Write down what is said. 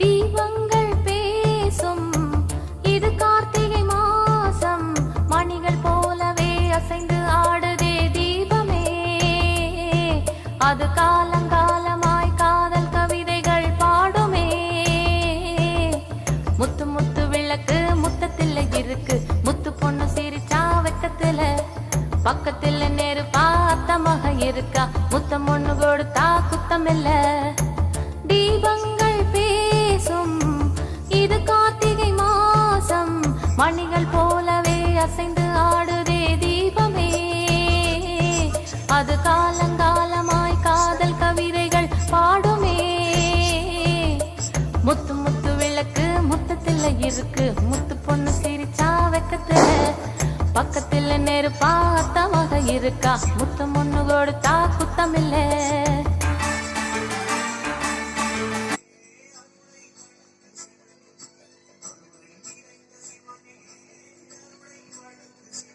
தீபங்கள் பேசும் இது கார்த்திகை மாசம், மணிகள் போலவே அசைந்து ஆடுதே தீபமே. அது காலங்காலமாய் காதல் கவிதைகள் பாடுமே. முத்து முத்து விளக்கு முத்தத்தில் இருக்கு, முத்து பொண்ணு சிரிச்சா வெக்கத்துல, பக்கத்துல நேரு பார்த்த மக இருக்கா, முத்தம் ஒண்ணு கொடுத்தா குத்தமில்ல. தீபங்கள் பேசும் இது கார்த்திகை மாசம், மணிகள் போலவே அசைந்து ஆடுதே தீபமே. அது காலங்காலமாய் காதல் கவிதைகள் பாடுமே. முத்து முத்து விளக்கு முத்தத்தில் இருக்கு, முத்து பொண்ணு சிரிச்சா வெக்கத்துல, பக்கத்துல நெருப்பா அத்தமாக இருக்கா, முத்தம் ஒண்ணு கொடுத்தா குத்தமில்ல.